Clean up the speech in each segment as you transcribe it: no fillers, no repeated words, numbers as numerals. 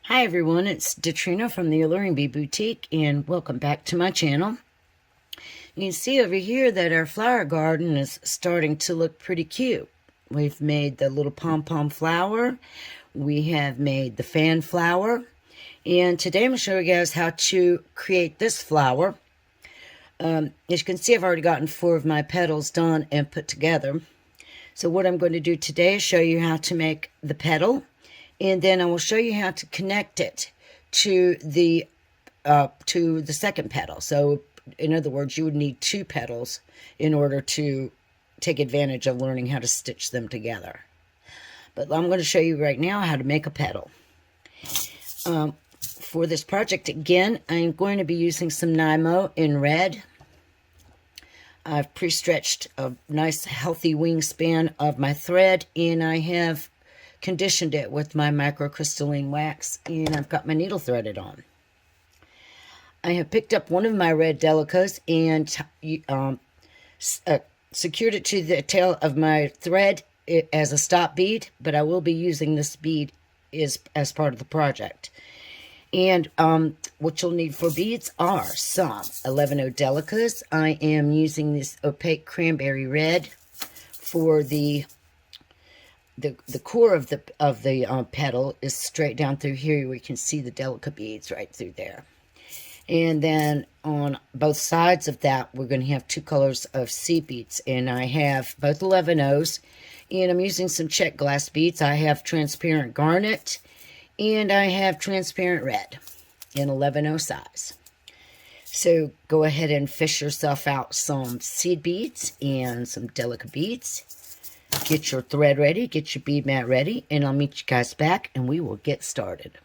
Hi everyone, it's Detrina from the Alluring Bead Boutique, and welcome back to my channel. You can see over here that our flower garden is starting to look pretty cute. We've made the little pom-pom flower, we have made the fan flower, and today I'm going to show you guys how to create this flower. As you can see, I've already gotten 4 of my petals done and put together. So what I'm going to do today is show you how to make the petal, and then I will show you how to connect it to the second petal. So in other words, you would need 2 petals in order to take advantage of learning how to stitch them together. But I'm going to show you right now how to make a petal. For this project, again, I'm going to be using some Nymo in red. I've pre-stretched a nice healthy wingspan of my thread, and I have conditioned it with my microcrystalline wax, and I've got my needle threaded on. I have picked up one of my red delicas and secured it to the tail of my thread as a stop bead, but I will be using this bead as part of the project. And what you'll need for beads are some 11/0 delicas. I am using this opaque cranberry red for the core of the petal is straight down through here. We can see the delica beads right through there. And then on both sides of that, we're going to have 2 colors of seed beads. And I have both 11/0s. And I'm using some check glass beads. I have transparent garnet. And I have transparent red in 11/0 size. So go ahead and fish yourself out some seed beads and some delica beads. Get your thread ready, get your bead mat ready, and I'll meet you guys back and we will get started.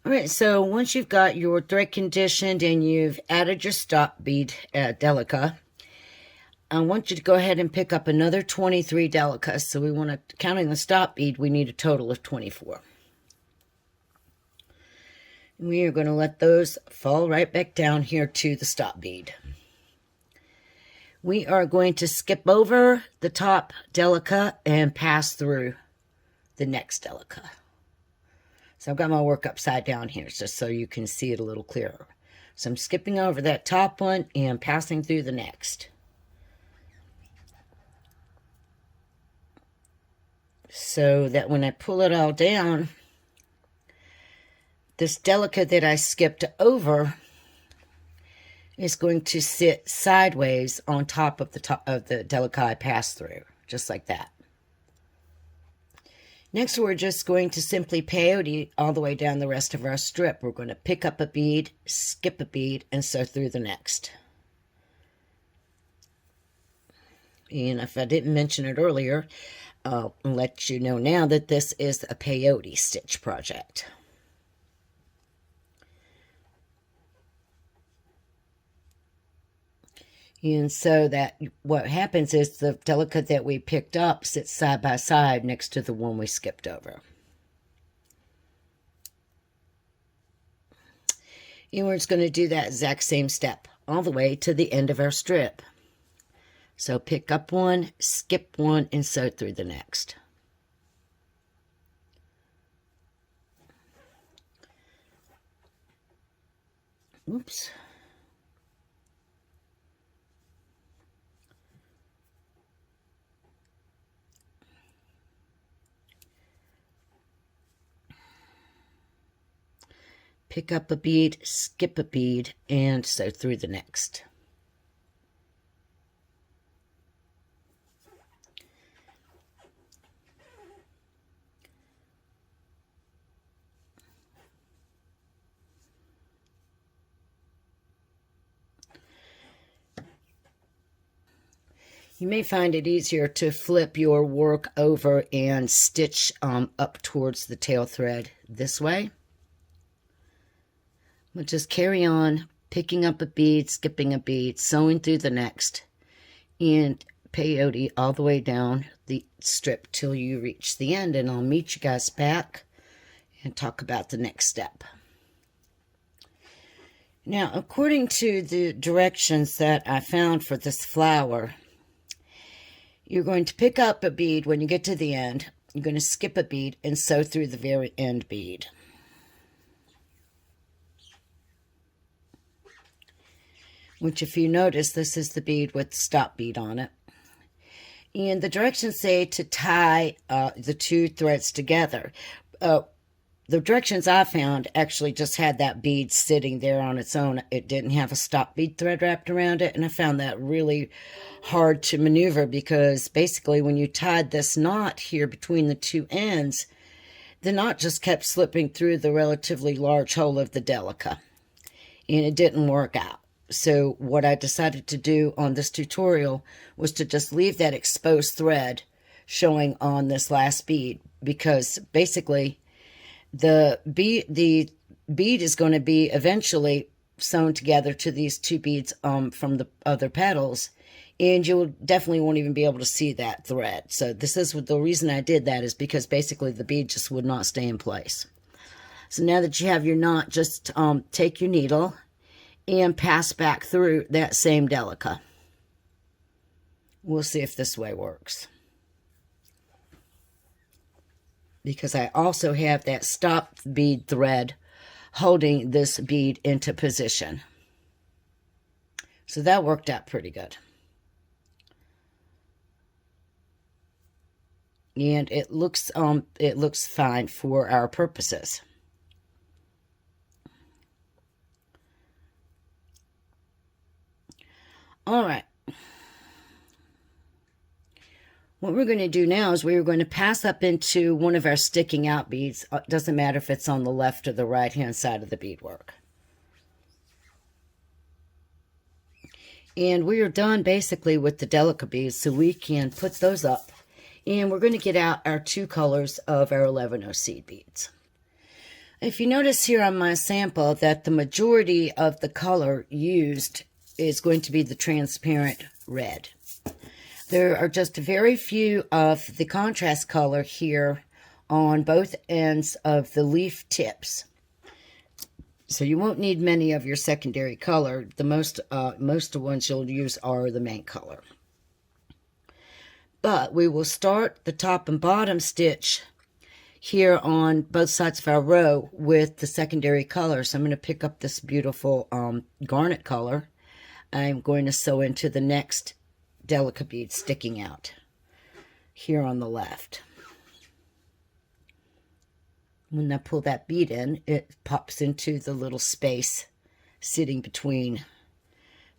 Alright, so once you've got your thread conditioned and you've added your stop bead delica, I want you to go ahead and pick up another 23 delicas. So we want to, counting the stop bead, we need a total of 24. We are going to let those fall right back down here to the stop bead. We are going to skip over the top delica and pass through the next delica. So I've got my work upside down here just so you can see it a little clearer. So I'm skipping over that top one and passing through the next. So that when I pull it all down, this delica that I skipped over is going to sit sideways on top of the delica I passed through, just like that. Next, we're just going to simply peyote all the way down the rest of our strip. We're going to pick up a bead, skip a bead, and sew through the next. And if I didn't mention it earlier, I'll let you know now that this is a peyote stitch project. And so that what happens is the delica that we picked up sits side by side next to the one we skipped over. And we're just going to do that exact same step all the way to the end of our strip. So pick up one, skip one, and sew through the next. Oops. Pick up a bead, skip a bead, and sew through the next. You may find it easier to flip your work over and stitch up towards the tail thread this way. But just carry on, picking up a bead, skipping a bead, sewing through the next, and peyote all the way down the strip till you reach the end, and I'll meet you guys back and talk about the next step. Now, according to the directions that I found for this flower, you're going to pick up a bead when you get to the end, you're going to skip a bead and sew through the very end bead. Which, if you notice, this is the bead with the stop bead on it. And the directions say to tie the two threads together. The directions I found actually just had that bead sitting there on its own. It didn't have a stop bead thread wrapped around it, and I found that really hard to maneuver because basically when you tied this knot here between the two ends, the knot just kept slipping through the relatively large hole of the delica, and it didn't work out. So what I decided to do on this tutorial was to just leave that exposed thread showing on this last bead, because basically the bead is going to be eventually sewn together to these two beads from the other petals, and you definitely won't even be able to see that thread. So this is the reason I did that, is because basically the bead just would not stay in place. So now that you have your knot, just take your needle and pass back through that same delica. We'll see if this way works, because I also have that stop bead thread holding this bead into position. So that worked out pretty good. And it looks fine for our purposes. All right. What we're going to do now is we're going to pass up into one of our sticking out beads. It doesn't matter if it's on the left or the right hand side of the beadwork. And we are done basically with the delica beads, so we can put those up. And we're going to get out our two colors of our 11-0 seed beads. If you notice here on my sample that the majority of the color used is going to be the transparent red. There are just very few of the contrast color here on both ends of the leaf tips. So you won't need many of your secondary color. The most of the ones you'll use are the main color. But we will start the top and bottom stitch here on both sides of our row with the secondary color. So I'm going to pick up this beautiful garnet color. I'm going to sew into the next delica bead sticking out here on the left. When I pull that bead in, it pops into the little space sitting between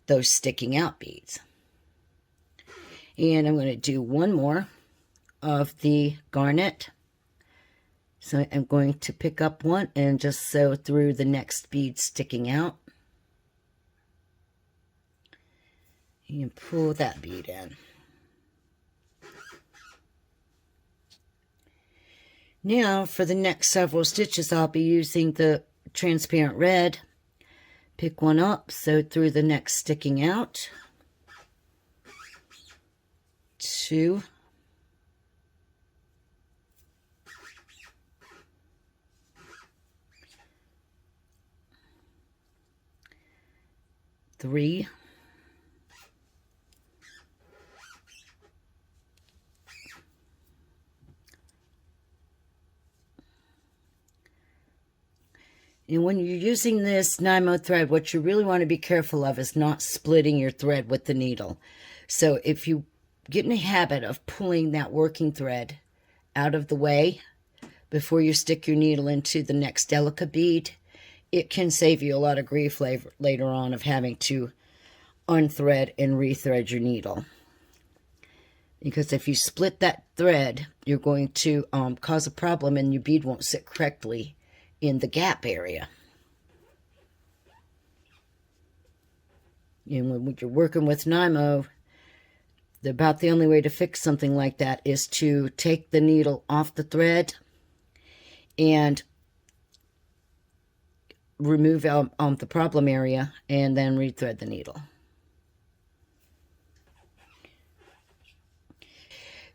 those sticking out beads. And I'm going to do one more of the garnet. So I'm going to pick up one and just sew through the next bead sticking out. And pull that bead in. Now for the next several stitches, I'll be using the transparent red. Pick one up, sew through the next sticking out. 2. 3. 'And when you're using this 9-0 thread, what you really want to be careful of is not splitting your thread with the needle. So if you get in a habit of pulling that working thread out of the way before you stick your needle into the next delica bead, it can save you a lot of grief later on of having to unthread and rethread your needle. Because if you split that thread, you're going to cause a problem and your bead won't sit correctly in the gap area. And when you're working with 9-0, about the only way to fix something like that is to take the needle off the thread and remove the problem area and then rethread the needle.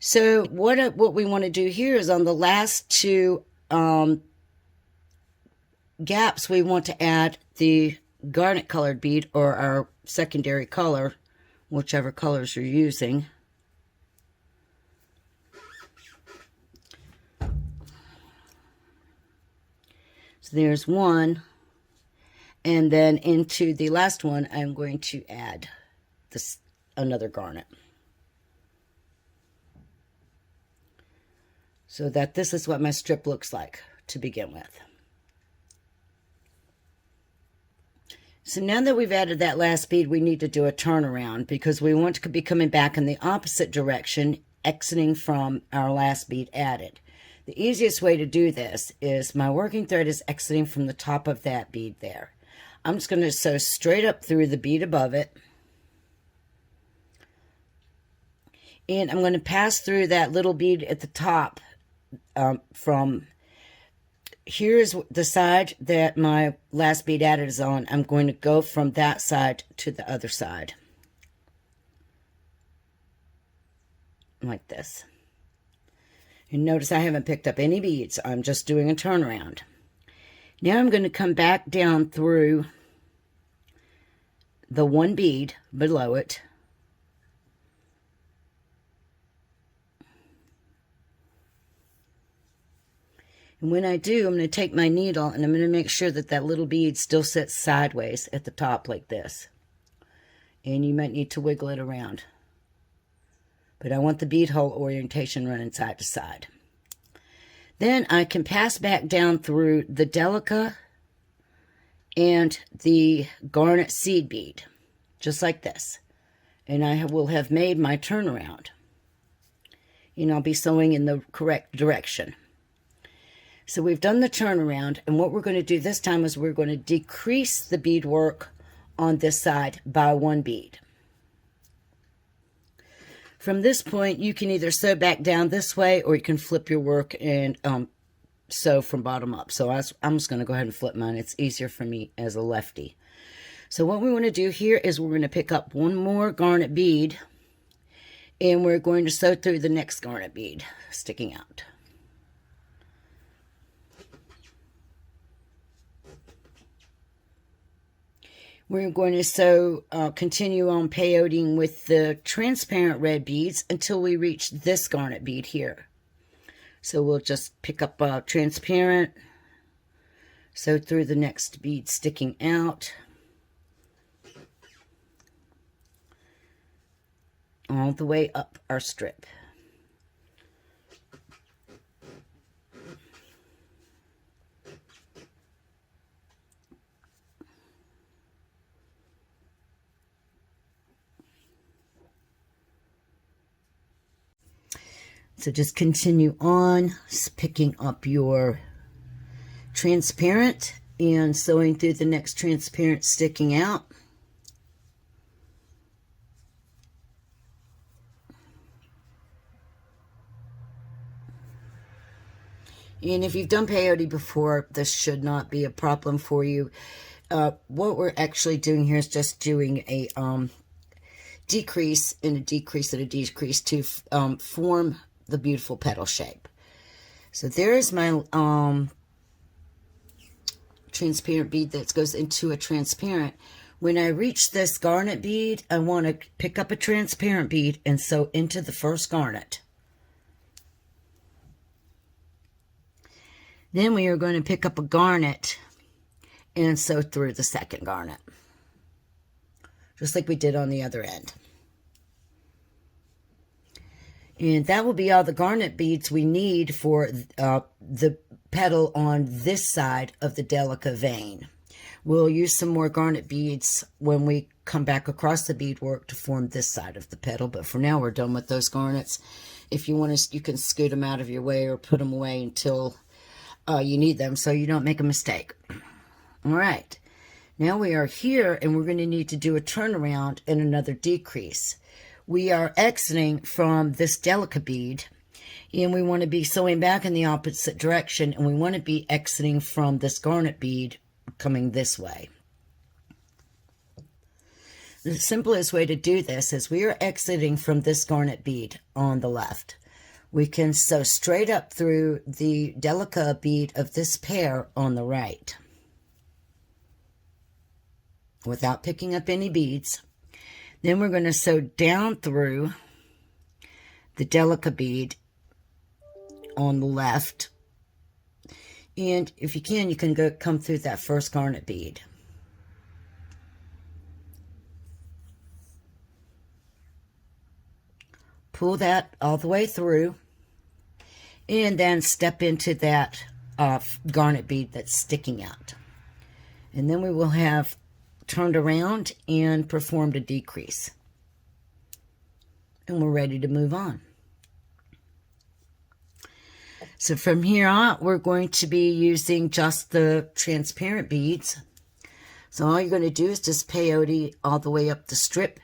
So what we want to do here is on the last two gaps, we want to add the garnet colored bead, or our secondary color, whichever colors you're using. So there's one. And then into the last one, I'm going to add this another garnet. So that this is what my strip looks like to begin with. So now that we've added that last bead, we need to do a turnaround because we want to be coming back in the opposite direction, exiting from our last bead added. The easiest way to do this is my working thread is exiting from the top of that bead there. I'm just going to sew straight up through the bead above it. And I'm going to pass through that little bead at the top from here's the side that my last bead added is on. I'm going to go from that side to the other side. Like this. And notice I haven't picked up any beads. I'm just doing a turnaround. Now I'm going to come back down through the one bead below it. And when I do, I'm going to take my needle and I'm going to make sure that that little bead still sits sideways at the top like this. And you might need to wiggle it around. But I want the bead hole orientation running side to side. Then I can pass back down through the delica and the garnet seed bead, just like this. And I will have made my turnaround. And I'll be sewing in the correct direction. So we've done the turnaround, and what we're going to do this time is we're going to decrease the beadwork on this side by one bead. From this point, you can either sew back down this way, or you can flip your work and sew from bottom up. So I'm just going to go ahead and flip mine. It's easier for me as a lefty. So what we want to do here is we're going to pick up one more garnet bead, and we're going to sew through the next garnet bead sticking out. We're going to continue on peyoting with the transparent red beads until we reach this garnet bead here. So we'll just pick up transparent, sew through the next bead sticking out, all the way up our strip. So just continue on picking up your transparent and sewing through the next transparent sticking out. And if you've done peyote before, this should not be a problem for you. What we're actually doing here is just doing a decrease and a decrease and a decrease to form the beautiful petal shape. So there's my transparent bead that goes into a transparent. When I reach this garnet bead, I want to pick up a transparent bead and sew into the first garnet. Then we are going to pick up a garnet and sew through the second garnet, just like we did on the other end. And that will be all the garnet beads we need for the petal on this side of the delica vein. We'll use some more garnet beads when we come back across the beadwork to form this side of the petal. But for now, we're done with those garnets. If you want to, you can scoot them out of your way or put them away until you need them so you don't make a mistake. All right. Now we are here, and we're going to need to do a turnaround and another decrease. We are exiting from this delica bead, and we want to be sewing back in the opposite direction, and we want to be exiting from this garnet bead coming this way. The simplest way to do this is we are exiting from this garnet bead on the left. We can sew straight up through the delica bead of this pair on the right without picking up any beads. Then we're going to sew down through the delica bead on the left. And if you can come through that first garnet bead. Pull that all the way through, and then step into that garnet bead that's sticking out. And then we will have turned around and performed a decrease. And we're ready to move on. So from here on, we're going to be using just the transparent beads. So all you're going to do is just peyote all the way up the strip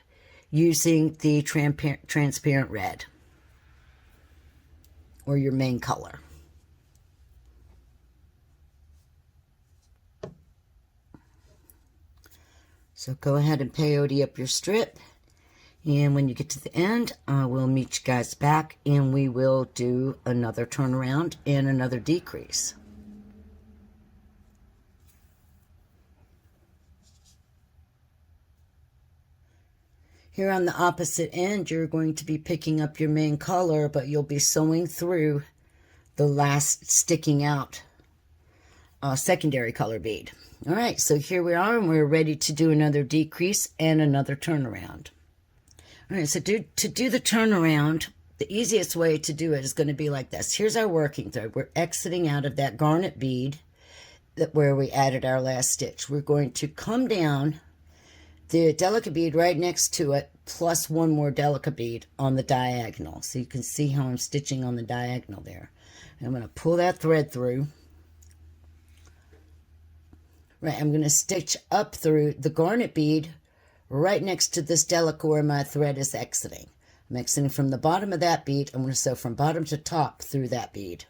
using the transparent red, or your main color. So go ahead and peyote up your strip. And when you get to the end, I will meet you guys back and we will do another turnaround and another decrease. Here on the opposite end, you're going to be picking up your main color, but you'll be sewing through the last sticking out secondary color bead. All right, so here we are, and we're ready to do another decrease and another turnaround. All right, so to do the turnaround, the easiest way to do it is going to be like this. Here's our working thread. We're exiting out of that garnet bead where we added our last stitch. We're going to come down the delicate bead right next to it, plus one more delicate bead on the diagonal. So you can see how I'm stitching on the diagonal there. And I'm going to pull that thread through. Right, I'm going to stitch up through the garnet bead right next to this delicate where my thread is exiting. I'm exiting from the bottom of that bead. I'm going to sew from bottom to top through that bead.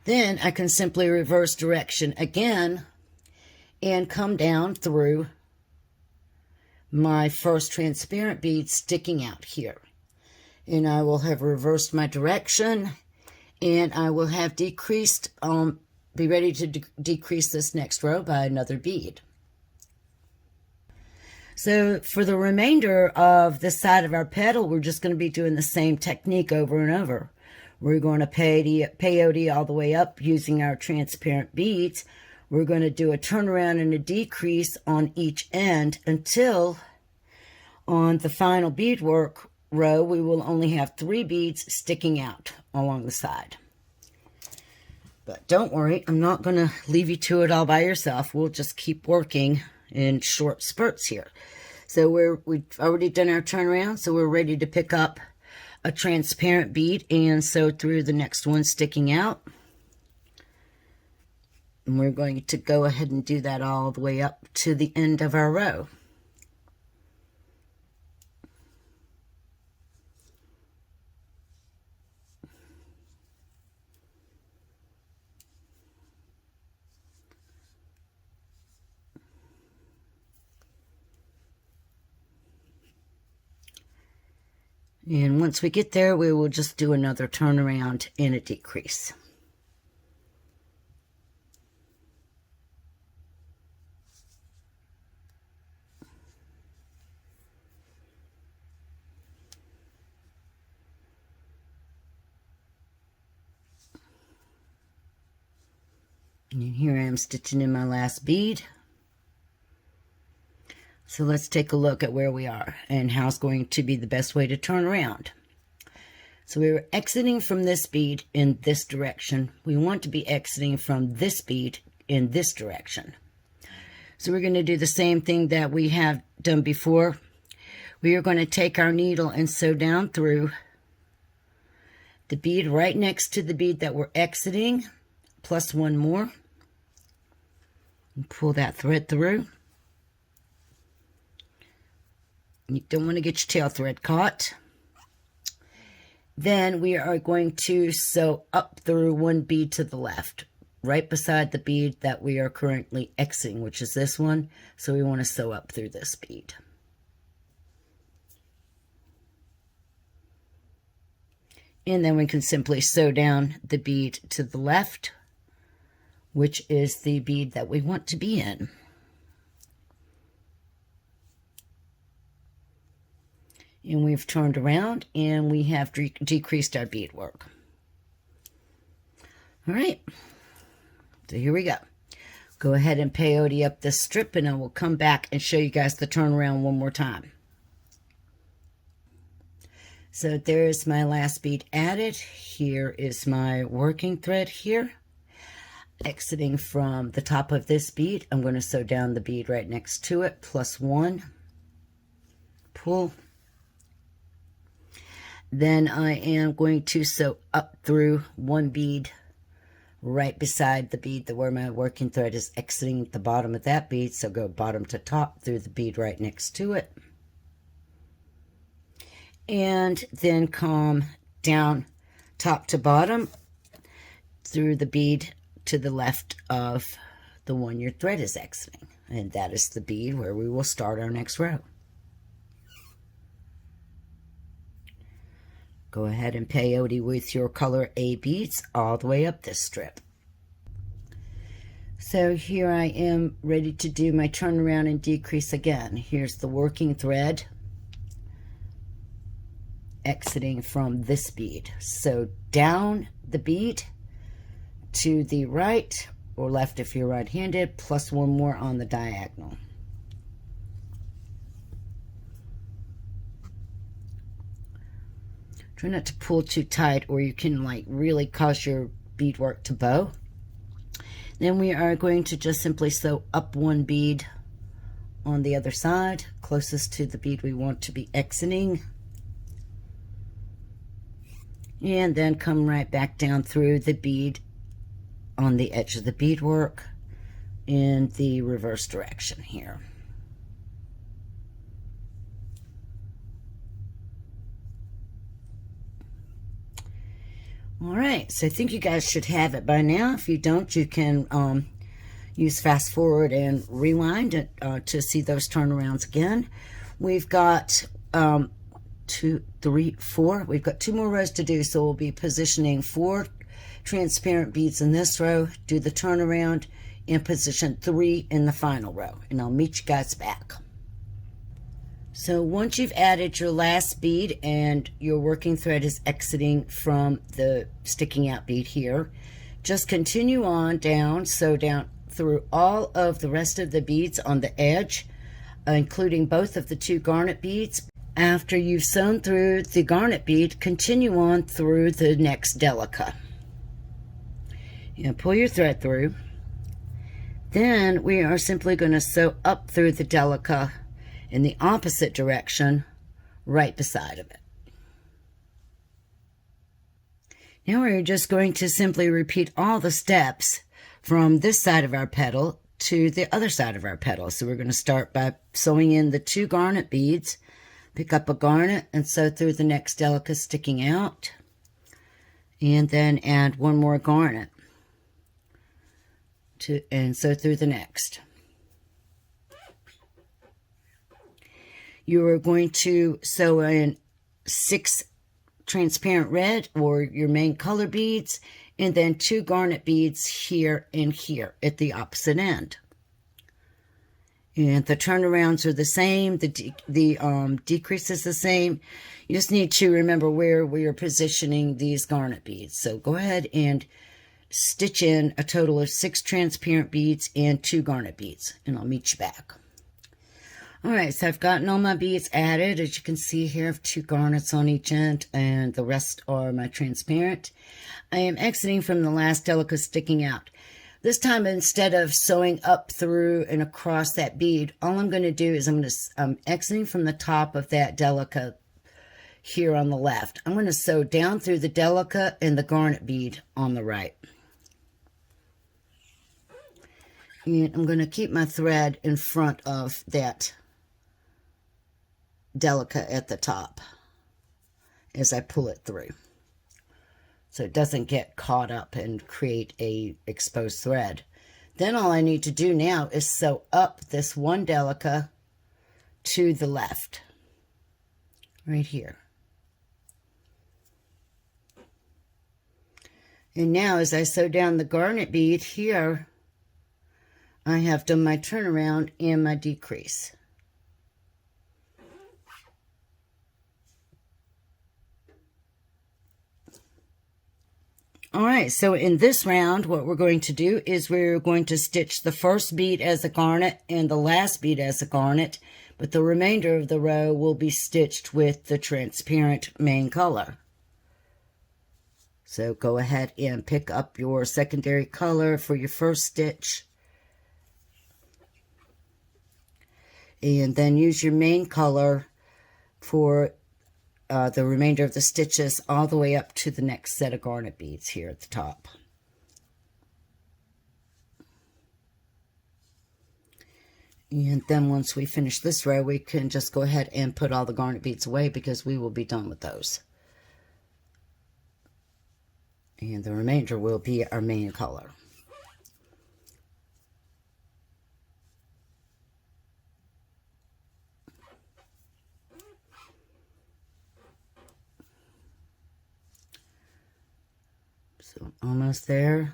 Then I can simply reverse direction again and come down through my first transparent bead sticking out here. And I will have reversed my direction, and I will have decreased, be ready to decrease this next row by another bead. So for the remainder of this side of our petal, we're just going to be doing the same technique over and over. We're going to peyote all the way up using our transparent beads. We're going to do a turnaround and a decrease on each end until on the final beadwork row, we will only have 3 beads sticking out along the side. But don't worry, I'm not going to leave you to it all by yourself. We'll just keep working in short spurts here. So we've already done our turnaround, so we're ready to pick up a transparent bead and sew through the next one sticking out. And we're going to go ahead and do that all the way up to the end of our row. And once we get there, we will just do another turnaround and a decrease. And here I am stitching in my last bead. So let's take a look at where we are and how it's going to be the best way to turn around. So we were exiting from this bead in this direction. We want to be exiting from this bead in this direction. So we're going to do the same thing that we have done before. We are going to take our needle and sew down through the bead right next to the bead that we're exiting, plus one more. And pull that thread through. You don't want to get your tail thread caught. Then we are going to sew up through one bead to the left, right beside the bead that we are currently exiting, which is this one. So we want to sew up through this bead. And then we can simply sew down the bead to the left, which is the bead that we want to be in. And we've turned around and we have decreased our beadwork. All right, so here we go. Go ahead and peyote up this strip, and I will come back and show you guys the turnaround one more time. So there's my last bead added. Here is my working thread here. Exiting from the top of this bead, I'm going to sew down the bead right next to it, plus one, pull. Then I am going to sew up through one bead right beside the bead where my working thread is exiting at the bottom of that bead. So go bottom to top through the bead right next to it. And then come down top to bottom through the bead to the left of the one your thread is exiting. And that is the bead where we will start our next row. Go ahead and peyote with your color A beads all the way up this strip. So here I am ready to do my turnaround and decrease again. Here's the working thread exiting from this bead. So down the bead to the right or left if you're right-handed, plus one more on the diagonal. Try not to pull too tight or you can like really cause your beadwork to bow. Then we are going to just simply sew up one bead on the other side, closest to the bead we want to be exiting. And then come right back down through the bead on the edge of the beadwork in the reverse direction here. All right, so I think you guys should have it by now. If you don't, you can use fast forward and rewind it, to see those turnarounds again. We've got 2, 3, 4. We've got 2 more rows to do, so we'll be positioning 4 transparent beads in this row, do the turnaround, and position 3 in the final row. And I'll meet you guys back. So once you've added your last bead and your working thread is exiting from the sticking out bead here, just continue on down, sew down through all of the rest of the beads on the edge, including both of the 2 garnet beads. After you've sewn through the garnet bead, continue on through the next delica. And pull your thread through. Then we are simply going to sew up through the delica in the opposite direction right beside of it. Now we're just going to simply repeat all the steps from this side of our petal to the other side of our petal. So we're going to start by sewing in the 2 garnet beads, pick up a garnet and sew through the next delica sticking out, and then add 1 more garnet and sew through the next. You are going to sew in 6 transparent red or your main color beads, and then 2 garnet beads here and here at the opposite end. And the turnarounds are the same, the decrease is the same. You just need to remember where we are positioning these garnet beads. So go ahead and stitch in a total of 6 transparent beads and 2 garnet beads, and I'll meet you back. All right, so I've gotten all my beads added. As you can see here, I have 2 garnets on each end, and the rest are my transparent. I am exiting from the last delica sticking out. This time, instead of sewing up through and across that bead, all I'm going to do is I'm exiting from the top of that delica here on the left. I'm going to sew down through the delica and the garnet bead on the right. And I'm going to keep my thread in front of that delica at the top as I pull it through, so it doesn't get caught up and create a exposed thread. Then all I need to do now is sew up this 1 delica to the left, right here. And now as I sew down the garnet bead here, I have done my turnaround and my decrease. All right, so in this round, what we're going to do is we're going to stitch the first bead as a garnet and the last bead as a garnet, but the remainder of the row will be stitched with the transparent main color. So go ahead and pick up your secondary color for your first stitch. And then use your main color for the remainder of the stitches all the way up to the next set of garnet beads here at the top. And then once we finish this row, we can just go ahead and put all the garnet beads away because we will be done with those. And the remainder will be our main color. So almost there.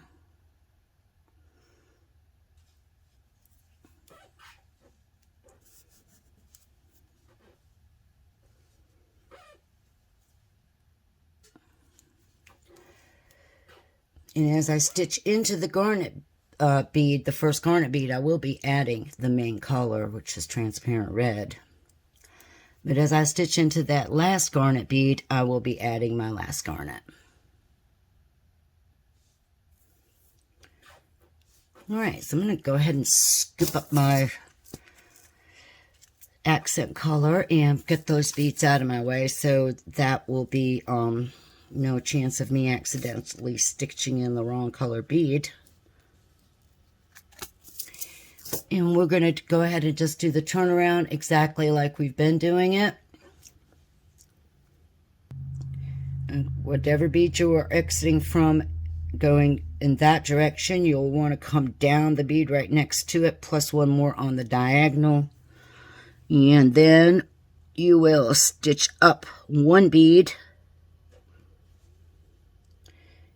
And as I stitch into the garnet bead, the first garnet bead, I will be adding the main color, which is transparent red. But as I stitch into that last garnet bead, I will be adding my last garnet. All right, so I'm going to go ahead and scoop up my accent color and get those beads out of my way, so that will be no chance of me accidentally stitching in the wrong color bead. And we're going to go ahead and just do the turnaround exactly like we've been doing it. And whatever bead you are exiting from, going in that direction, you'll want to come down the bead right next to it, plus one more on the diagonal. And then you will stitch up one bead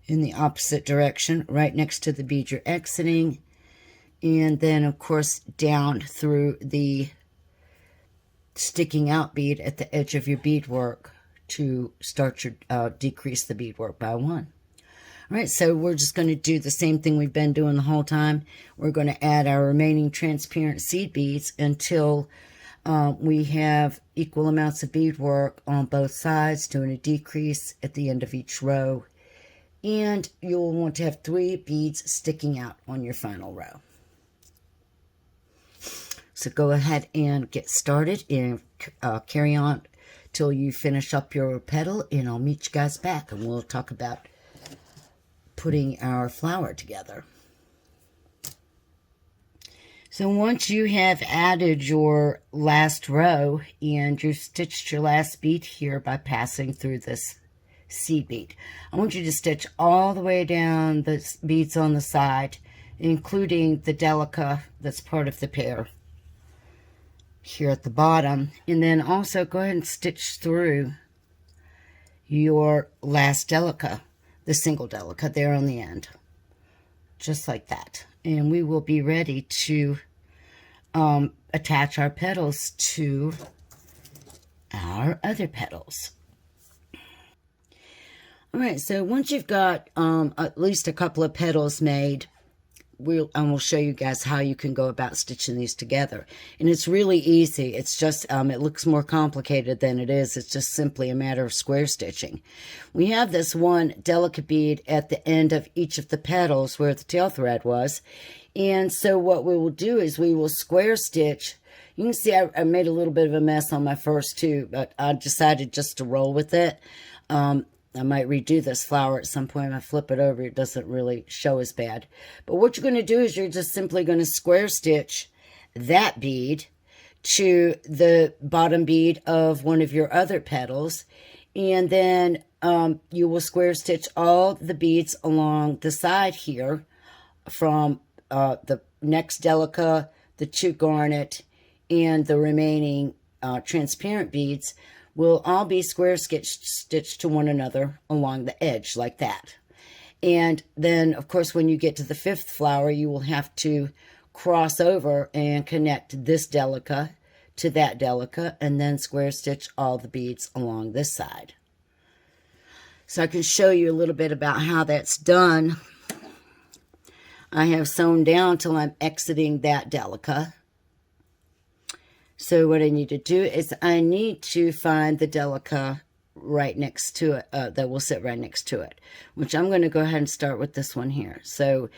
in the opposite direction, right next to the bead you're exiting. And then, of course, down through the sticking out bead at the edge of your beadwork to start your decrease the beadwork by one. All right, so we're just going to do the same thing we've been doing the whole time. We're going to add our remaining transparent seed beads until we have equal amounts of beadwork on both sides, doing a decrease at the end of each row. And you'll want to have 3 beads sticking out on your final row. So go ahead and get started and carry on till you finish up your petal, and I'll meet you guys back and we'll talk about putting our flower together. So once you have added your last row and you stitched your last bead here by passing through this seed bead, I want you to stitch all the way down the beads on the side, including the delica that's part of the pair here at the bottom, and then also go ahead and stitch through your last delica, the single delica there on the end, just like that. And we will be ready to attach our petals to our other petals. All right, so once you've got at least a couple of petals made, we'll show you guys how you can go about stitching these together. And it's really easy. It's just, it looks more complicated than it is. It's just simply a matter of square stitching. We have this one delicate bead at the end of each of the petals where the tail thread was. And so what we will do is we will square stitch. You can see I made a little bit of a mess on my first two, but I decided just to roll with it. I might redo this flower at some point. If I flip it over, it doesn't really show as bad. But what you're going to do is you're just simply going to square stitch that bead to the bottom bead of one of your other petals. And then you will square stitch all the beads along the side here from the next delica, the 2 garnet, and the remaining transparent beads will all be square stitched to one another along the edge like that. And then, of course, when you get to the 5th flower, you will have to cross over and connect this delica to that delica and then square stitch all the beads along this side. So I can show you a little bit about how that's done. I have sewn down till I'm exiting that delica. So what I need to do is I need to find the delica right next to it, that will sit right next to it, which I'm going to go ahead and start with this one here. So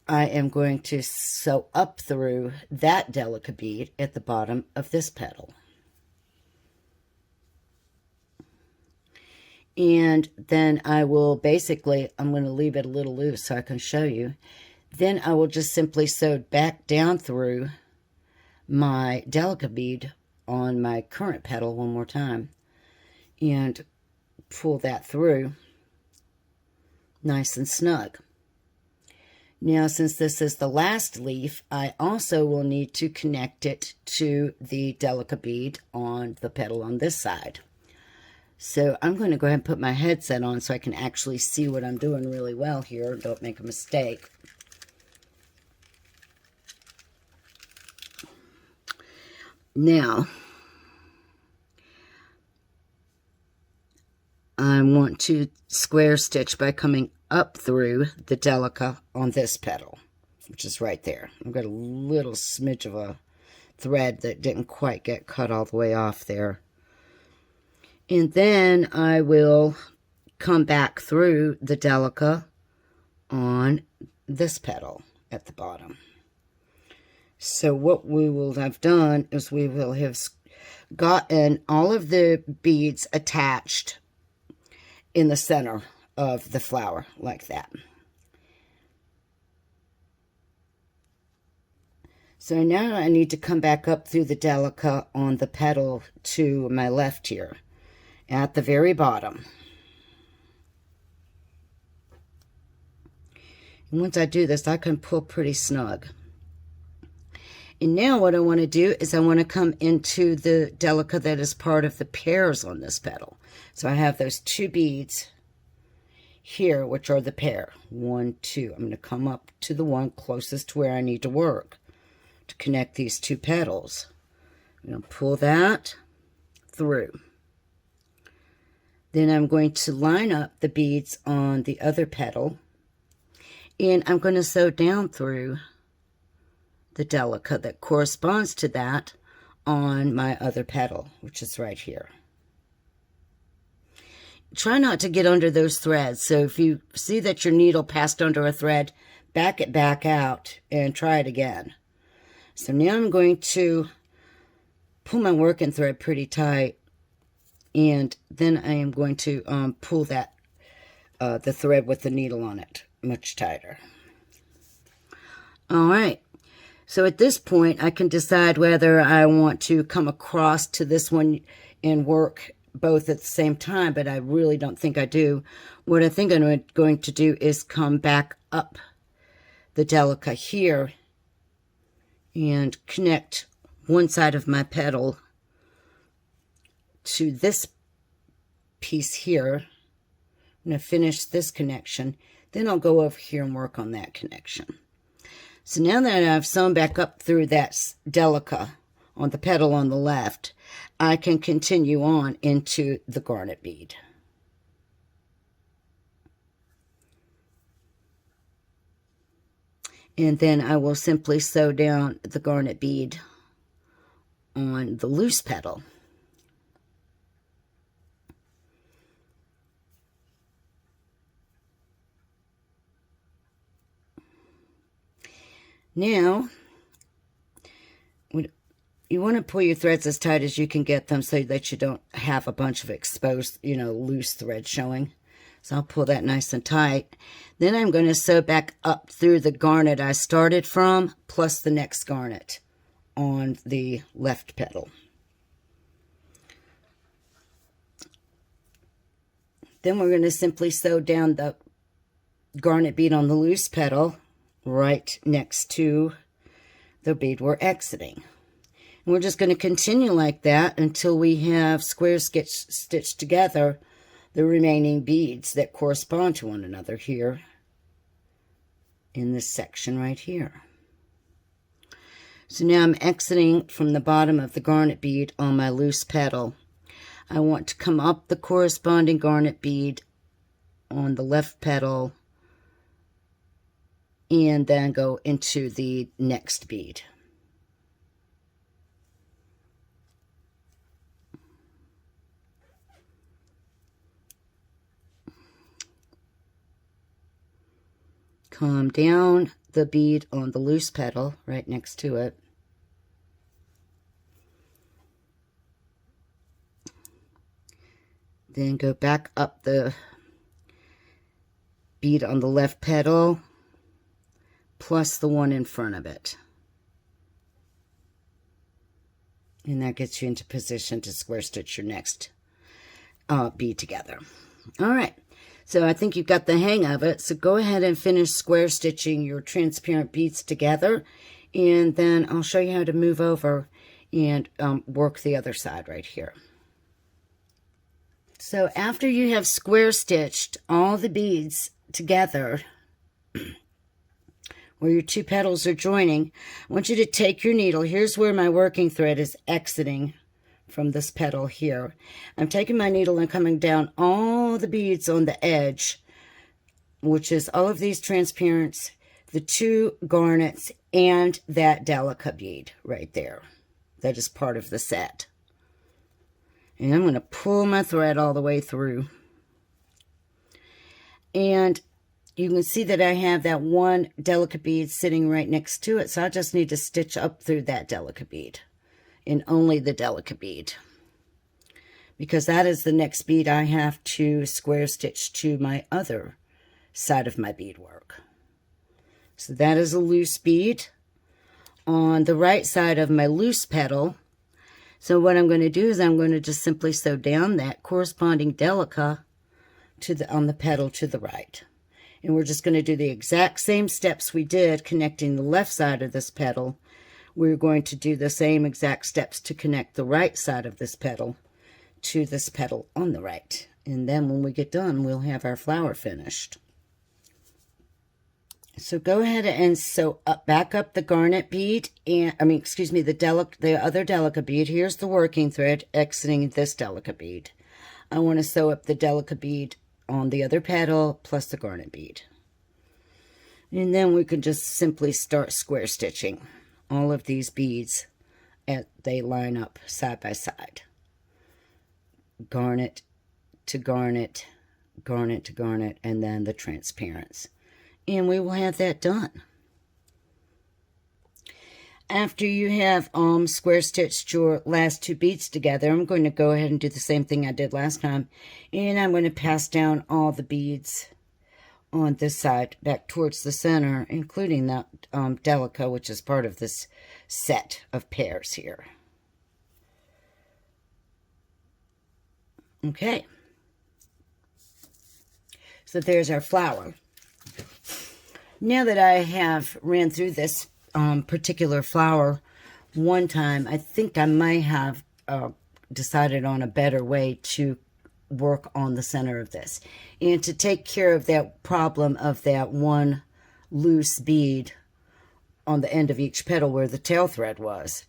I am going to sew up through that delica bead at the bottom of this petal. And then I will basically, I'm going to leave it a little loose so I can show you. Then I will just simply sew back down through my delica bead on my current petal one more time and pull that through nice and snug. Now, since this is the last leaf, I also will need to connect it to the delica bead on the petal on this side. So I'm going to go ahead and put my headset on so I can actually see what I'm doing really well here. Don't make a mistake. Now, I want to square stitch by coming up through the delica on this petal, which is right there. I've got a little smidge of a thread that didn't quite get cut all the way off there. And then I will come back through the delica on this petal at the bottom. So what we will have done is we will have gotten all of the beads attached in the center of the flower like that. So now I need to come back up through the delica on the petal to my left here at the very bottom. And once I do this, I can pull pretty snug. And now what I want to do is I want to come into the delica that is part of the pairs on this petal. So I have those two beads here, which are the pair. 1, 2. I'm going to come up to the one closest to where I need to work to connect these two petals. I'm going to pull that through. Then I'm going to line up the beads on the other petal, and I'm going to sew down through the delica that corresponds to that on my other petal, which is right here. Try not to get under those threads. So if you see that your needle passed under a thread, back it back out and try it again. So now I'm going to pull my working thread pretty tight, and then I am going to pull that the thread with the needle on it much tighter. All right. So at this point, I can decide whether I want to come across to this one and work both at the same time, but I really don't think I do. What I think I'm going to do is come back up the delica here and connect one side of my petal to this piece here. I'm going to finish this connection, then I'll go over here and work on that connection. So now that I've sewn back up through that delica on the petal on the left, I can continue on into the garnet bead. And then I will simply sew down the garnet bead on the loose petal. Now, you want to pull your threads as tight as you can get them so that you don't have a bunch of exposed, loose thread showing. So I'll pull that nice and tight. Then I'm going to sew back up through the garnet I started from, plus the next garnet on the left petal. Then we're going to simply sew down the garnet bead on the loose petal right next to the bead we're exiting. And we're just going to continue like that until we have square stitched together the remaining beads that correspond to one another here in this section right here. So now I'm exiting from the bottom of the garnet bead on my loose petal. I want to come up the corresponding garnet bead on the left petal and then go into the next bead. Come down the bead on the loose petal right next to it. Then go back up the bead on the left petal plus the one in front of it. And that gets you into position to square stitch your next bead together. All right. So I think you've got the hang of it. So go ahead and finish square stitching your transparent beads together. And then I'll show you how to move over and work the other side right here. So after you have square stitched all the beads together, where your two petals are joining, I want you to take your needle. Here's where my working thread is exiting from this petal here. I'm taking my needle and coming down all the beads on the edge, which is all of these transparents, the two garnets, and that delica bead right there. That is part of the set. And I'm going to pull my thread all the way through. And you can see that I have that one delica bead sitting right next to it, so I just need to stitch up through that delica bead. And only the delica bead, because that is the next bead I have to square stitch to my other side of my beadwork. So that is a loose bead on the right side of my loose petal. So what I'm going to do is I'm going to just simply sew down that corresponding delica on the petal to the right. And we're just going to do the exact same steps we did connecting the left side of this petal. We're going to do the same exact steps to connect the right side of this petal to this petal on the right. And then when we get done, we'll have our flower finished. So go ahead and sew back up the garnet bead, and the other delica bead. Here's the working thread exiting this delica bead. I want to sew up the delica bead on the other petal plus the garnet bead. And then we can just simply start square stitching all of these beads as they line up side by side. Garnet to garnet, garnet to garnet, and then the transparents. And we will have that done. After you have square stitched your last two beads together, I'm going to go ahead and do the same thing I did last time. And I'm going to pass down all the beads on this side back towards the center, including that delica, which is part of this set of pairs here. Okay. So there's our flower. Now that I have ran through this particular flower one time, I think I might have decided on a better way to work on the center of this. And to take care of that problem of that one loose bead on the end of each petal where the tail thread was.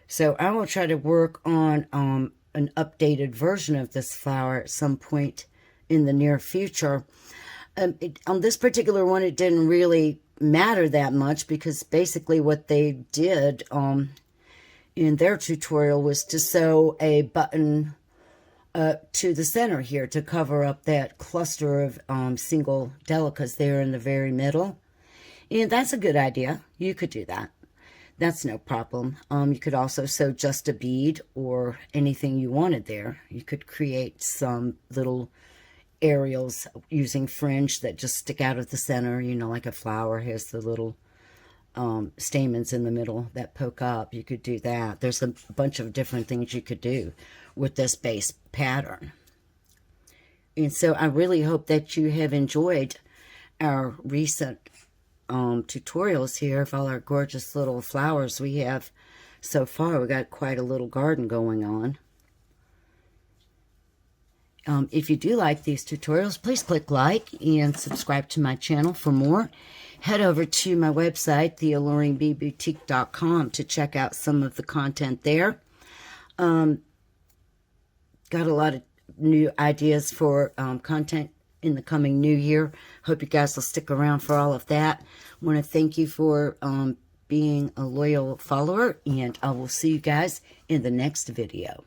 So I will try to work on an updated version of this flower at some point in the near future. On this particular one, it didn't really matter that much because basically what they did in their tutorial was to sew a button to the center here to cover up that cluster of single delicas there in the very middle. And that's a good idea. You could do that. That's no problem. You could also sew just a bead or anything you wanted there. You could create some little aerials using fringe that just stick out of the center, you know, like a flower has the little stamens in the middle that poke up. You could do that. There's a bunch of different things you could do with this base pattern. And so I really hope that you have enjoyed our recent tutorials here of all our gorgeous little flowers we have so far. We got quite a little garden going on. If you do like these tutorials, please click like and subscribe to my channel for more. Head over to my website, thealluringboutique.com, to check out some of the content there. Got a lot of new ideas for content in the coming new year. Hope you guys will stick around for all of that. I want to thank you for being a loyal follower, and I will see you guys in the next video.